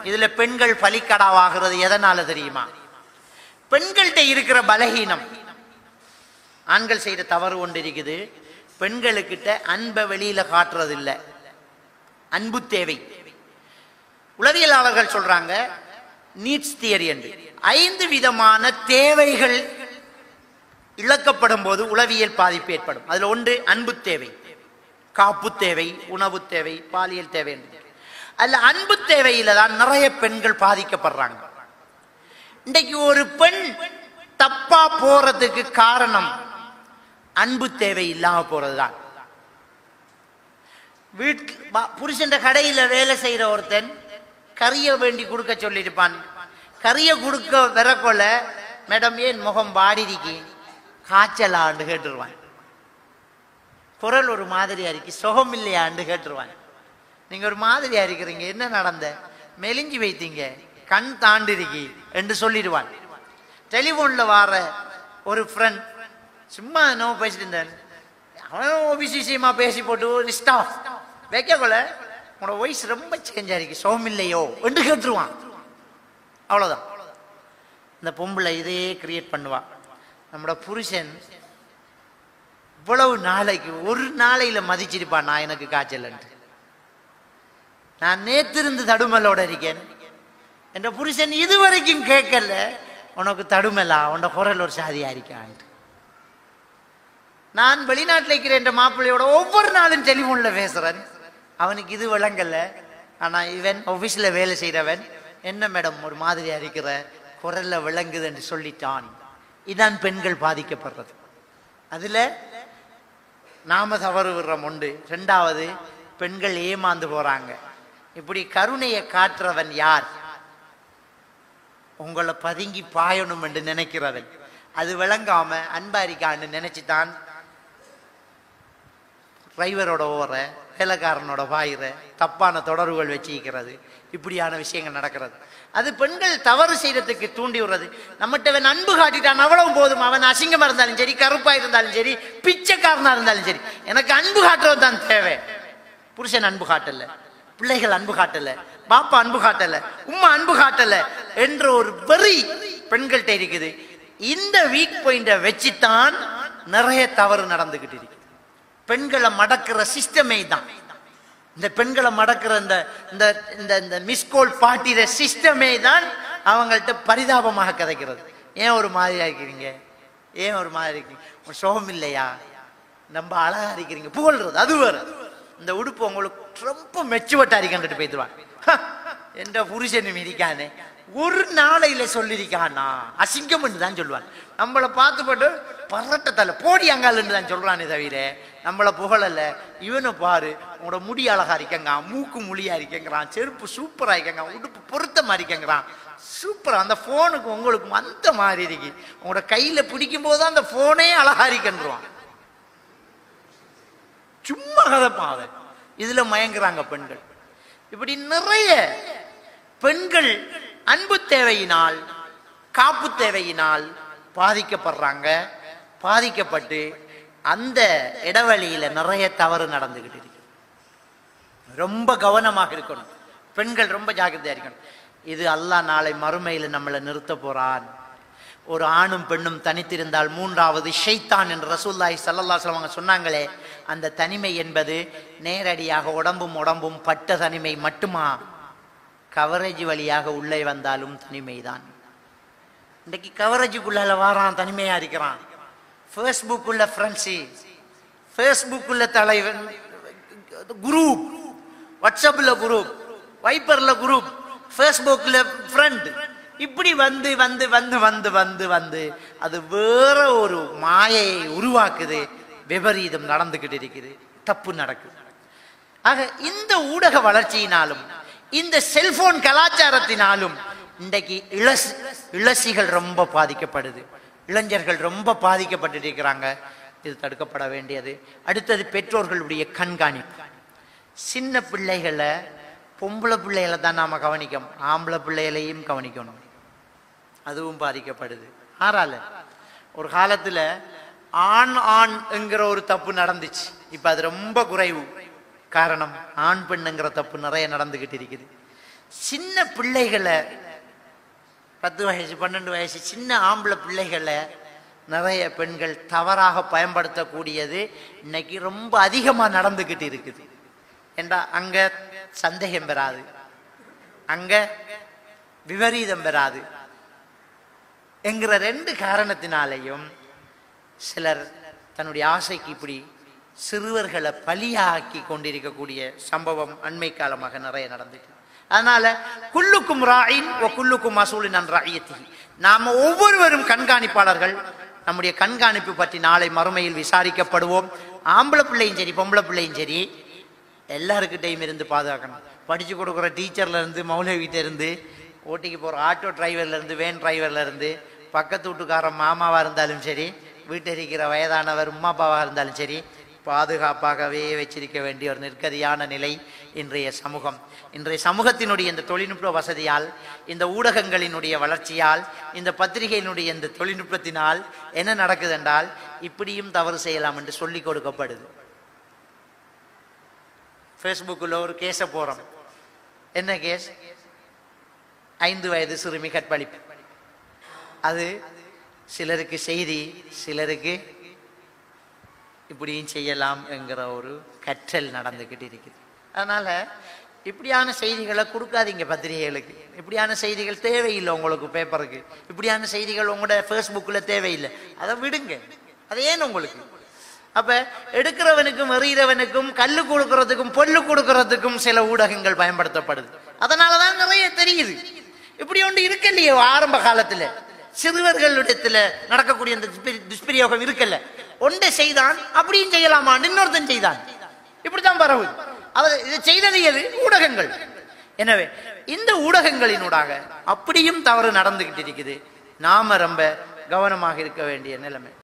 இதுல பெண்கள் பலிக்கடாவாகிறது எதனால தெரியுமா? பெண்கள்கிட்ட இருக்கிற பலகீனம். ஆண்கள் செய்த தவறு ஒன்று இருக்குது, பெண்களுக்கிட்ட அன்பை வெளியில காட்டுறது இல்லை. அன்பு தேவை. உளவியலாளர்கள் சொல்றாங்க நீட்ஸ் தியரி என்று 5 விதமான தேவைகள் இழக்கப்படும் போது உளவியல் பாதிப்பு ஏற்படும். அதுல ஒன்று அன்பு தேவை, காப்பு தேவை, உணவு தேவை, பாலியல் தேவை. அதுல அன்பு தேவையில தான் நிறைய பெண்கள் பாதிக்கப்படுறாங்க. இன்றைக்கு ஒரு பெண் தப்பா போறதுக்கு காரணம் அன்பு தேவை இல்லாம போறதுதான். புருஷன் கடையில வேலை செய்யற ஒருத்தன் கறிய வேண்டி கொடுக்க சொல்லியிருப்பான். கறிய கொடுக்க வரக்கொள்ள, மேடம் ஏன் முகம் வாடிருக்கு, காய்ச்சலான்னு கேட்டுருவான். குரல் ஒரு மாதிரியா இருக்கு, சுகம் இல்லையான்னு கேட்டுருவான். நீங்க ஒரு மாதிரியா இருக்கிறீங்க, என்ன நடந்த, மெலிஞ்சி வைத்தீங்க, கண் தாண்டிருக்கி என்று சொல்லிடுவான். டெலிபோன்ல வார ஒரு ஃப்ரெண்ட் சும்மா நோ பேசிட்டு இருந்தேன், அவன் ஆபீஸ் விஷயமா பேசி போட்டு ஒரு ஸ்டாஃப் வைக்கக்குள்ள உன்னோட வாய்ஸ் ரொம்ப சேஞ்ச் ஆயிருக்கு, சுகம் இல்லையோ என்று கேட்டுருவான். அவ்வளவுதான். இந்த பொம்பளை இதையே கிரியேட் பண்ணுவா. நம்மளோட புருஷன் இவ்வளவு நாளைக்கு ஒரு நாளையில மதிச்சிருப்பான், நான் எனக்கு காய்ச்சல் என்று. நான் நேத்திருந்து தடுமலோட இருக்கேன், என்ற புருஷன் இதுவரைக்கும் கேட்கல, உனக்கு தடுமலா, உன்னோட குரல் ஒரு சாதியா இருக்கான். நான் வெளிநாட்டில் இருக்கிற என்ற மாப்பிள்ளையோட ஒவ்வொரு நாளும் டெலிபோன்ல பேசுறேன், அவனுக்கு இது விளங்கல. ஆனா இவன் ஆபீஸ்ல வேலை செய்யறவன், என்ன மேடம் ஒரு மாதிரியா இருக்கிற, குரல்ல விளங்குது என்று சொல்லிட்டான். இதான் பெண்கள் பாதிக்கப்படுறது. அதுல நாம தவறு விடுறோம் உண்டு. 2வது, பெண்கள் ஏமாந்து போறாங்க. இப்படி கருணையை காட்டுறவன் யார்? உங்களை பதுங்கி பாயணும் என்று நினைக்கிறவன். அது விளங்காம அன்பாரிக்கான்னு நினைச்சுதான் டிரைவரோட ஓர, வேலைக்காரனோட பாயிற, தப்பான தொடர்புகள் வச்சுக்கிறது, இப்படியான விஷயங்கள் நடக்கிறது. அது பெண்கள் தவறு செய்யறதுக்கு தூண்டி விடுறது. நம்மகிட்ட அன்பு காட்டிட்டான் அவ்வளவு போதும். அவன் அசிங்கமா இருந்தாலும் சரி, கருப்பா இருந்தாலும் சரி, பிச்சைக்காரனா இருந்தாலும் சரி, எனக்கு அன்பு காட்டுறது தான் தேவை. புருஷன் அன்பு காட்டல, பிள்ளைகள் அன்பு காட்டல, பாப்பா அன்பு காட்டல, உம்மா அன்பு காட்டல என்ற ஒரு வெறி பெண்கள்கிட்ட இருக்குது. இந்த வீக் பாயிண்ட வச்சுதான் நிறைய தவறு நடந்துகிட்டு இருக்கு. பெண்களை மடக்கிற சிஸ்டமே தான். இந்த பெண்களை மடக்கிற இந்த மிஸ்கோல் பாட்டிற சிஸ்டமே தான் அவங்கள்ட்ட பரிதாபமாக கதைக்கிறது. ஏன் ஒரு மாதிரியா இருக்கிறீங்க, ஏன் ஒரு மாதிரி இருக்கீங்க, சோகம் இல்லையா, நம்ம அழகா இருக்கிறீங்க புகழ்றது. அது வேற. இந்த உடுப்பு உங்களுக்கு ரொம்ப மெச்சுவட்டா இருக்கிட்டு போயிடுவான். என்ற புருஷனும் இருக்கானே ஒரு நாளையில சொல்லிருக்கானா அசிங்கம் தான் சொல்லுவான். நம்மளை பார்த்து போட்டு பரட்ட தலை போடி அங்காலுன்னு தான் சொல்றானே தவிர நம்மளை புகழல. இவனை பாரு, உங்களோட முடி அழகா இருக்கங்க, மூக்கு மொழியா இருக்கங்கிறான், செருப்பு சூப்பரா இருக்கங்க, உடுப்பு பொருத்தமா இருக்கங்கிறான், சூப்பரா. அந்த போனுக்கு உங்களுக்கு அந்த மாதிரி இருக்கு, உங்களோட கையில பிடிக்கும் போதுதான் அந்த போனே அழகா இருக்கன்றான். சும்மா கதைப்பாத. இதுல மயங்குறாங்க பெண்கள். இப்படி நிறைய பெண்கள் அன்பு தேவையினால், காப்பு தேவையினால் பாதிக்கப்படுறாங்க. பாதிக்கப்பட்டு அந்த இடைவெளியில நிறைய தவறு நடந்துகிட்டு இருக்கு. ரொம்ப கவனமாக இருக்கணும். பெண்கள் ரொம்ப ஜாக்கிரதையா இருக்கணும். இது அல்லாஹ் நாளை மறுமையில நம்மளை நிறுத்த போறான். ஒரு ஆணும் பெண்ணும் தனித்திருந்தால் 3வது ஷைத்தான் என்று ரசூலுல்லாஹி ஸல்லல்லாஹு அலைஹி வஸல்லம் சொன்னாங்களே, அந்த தனிமை என்பது நேரடியாக உடம்பும் பட்ட தனிமை மட்டுமா, கவரேஜ் வழியாக உள்ளே வந்தாலும் தனிமைதான். இன்றைக்கு கவரேஜுக்குள்ள வாரான், தனிமையா இருக்கிறான். ஃபேஸ்புக்குள்ள ஃப்ரெண்ட்ஸி, ஃபேஸ்புக்குள்ள தலைவன் குரூப், வாட்ஸ்அப்ல குரூப், வைப்பர்ல குரூப், ஃபேஸ்புக்ல ஃப்ரெண்ட், இப்படி வந்து வந்து வந்து வந்து வந்து வந்து அது வேற ஒரு மாயையை உருவாக்குது. விபரீதம் நடந்துகிட்டு இருக்குது, தப்பு நடக்குது. ஆக இந்த ஊடக வளர்ச்சியினாலும் இந்த செல்போன் கலாச்சாரத்தினாலும் இன்றைக்கு இளசிகள் ரொம்ப பாதிக்கப்படுது, இளைஞர்கள் ரொம்ப பாதிக்கப்பட்டு இருக்கிறாங்க. இது தடுக்கப்பட வேண்டியது. அடுத்தது பெற்றோர்களுடைய கண்காணிப்பு. சின்ன பிள்ளைகளை, பொம்பளை பிள்ளைகளை தான் நாம கவனிக்கணும், ஆம்பளை பிள்ளைகளையும் கவனிக்கணும். அதுவும் பாதிக்கப்படுது. ஆறால ஒரு காலத்துல ஆண் ஆண் என்கிற ஒரு தப்பு நடந்துச்சு, இப்ப அது ரொம்ப குறைவு. காரணம், ஆண் பெண்ணுங்கிற தப்பு நிறைய நடந்துகிட்டு இருக்குது. சின்ன பிள்ளைகளை 10 வயசு 12 வயசு சின்ன ஆம்பளை பிள்ளைகளை நிறைய பெண்கள் தவறாக பயன்படுத்தக்கூடியது இன்னைக்கு ரொம்ப அதிகமா நடந்துகிட்டு இருக்குது. ஏண்டா அங்க சந்தேகம் பெறாது, அங்க விபரீதம் பெறாது என்கிற 2 காரணத்தினாலையும் சிலர் தன்னுடைய ஆசைக்கு இப்படி சிறுவர்களை பலியாக்கி கொண்டிருக்கக்கூடிய சம்பவம் அண்மை காலமாக நிறைய நடந்துட்டு. அதனால குல்லுக்கும் ராயின் வ குல்லுக்கும் மசூலின் அன் ரஅய்யத்திஹி, நாம ஒவ்வொருவரும் கண்காணிப்பாளர்கள். நம்முடைய கண்காணிப்பு பற்றி நாளை மறுமையில் விசாரிக்கப்படுவோம். ஆம்பளை பிள்ளையும் சரி பொம்பளை பிள்ளையும் சரி எல்லாருக்கிட்டையும் இருந்து பாதுகாக்கணும். படிச்சு கொடுக்குற டீச்சர்ல இருந்து, மௌலவிகிட்ட இருந்து, ஓட்டிக்கு போற ஆட்டோ டிரைவர்ல இருந்து, வேன் டிரைவர்ல இருந்து, பக்கத்து வீட்டுக்கார மாமாவா இருந்தாலும் சரி, வீட்டில் இருக்கிற வயதானவர் உம்மா அப்பாவா இருந்தாலும் சரி, பாதுகாப்பாகவே வச்சிருக்க வேண்டிய ஒரு நிற்கதியான நிலை இன்றைய சமூகம். இன்றைய சமூகத்தினுடைய இந்த தொழில்நுட்ப வசதியால், இந்த ஊடகங்களினுடைய வளர்ச்சியால், இந்த பத்திரிகையினுடைய இந்த தொழில்நுட்பத்தினால் என்ன நடக்குது என்றால், இப்படியும் தவறு செய்யலாம் என்று சொல்லிக் கொடுக்கப்படுது. ஃபேஸ்புக்கில் ஒரு கேஸை போறோம். என்ன கேஸ்? 5 வயது சிறுமி கற்பழிப்பு. அது சிலருக்கு செய்தி, சிலருக்கு இப்படியும் செய்யலாம் என்கிற ஒரு கற்றல் நடந்துகிட்டு இருக்குது. அதனால இப்படியான செய்திகளை கொடுக்காதீங்க பத்திரிகைகளுக்கு. இப்படியான செய்திகள் தேவையில்லை உங்களுக்கு பேப்பருக்கு. இப்படியான செய்திகள் உங்களோட ஃபேஸ்புக்கில் தேவையில்லை. அதை விடுங்க. அது ஏன் உங்களுக்கு? அப்ப எடுக்கிறவனுக்கும் எறிகிறவனுக்கும் கல்லு கொடுக்கறதுக்கும் பொல்லு கொடுக்கறதுக்கும் சில ஊடகங்கள் பயன்படுத்தப்படுது. அதனாலதான் நிறைய தெரியுது. இப்படி ஒன்று இருக்க இல்லையோ ஆரம்ப காலத்துல சிறுவர்களிடத்துல நடக்கக்கூடிய அந்த துஷ்பிரயோகம் இருக்கல்ல. ஒன்றை செய்தான் அப்படியும் செய்யலாமா, இன்னொருத்தன் செய்தான், இப்படித்தான் பரவு. அவர் இதை செய்தது எது? ஊடகங்கள். எனவே இந்த ஊடகங்களினூடாக அப்படியும் தவறு நடந்துகிட்டு இருக்குது. நாம ரொம்ப கவனமாக இருக்க வேண்டிய நிலைமை.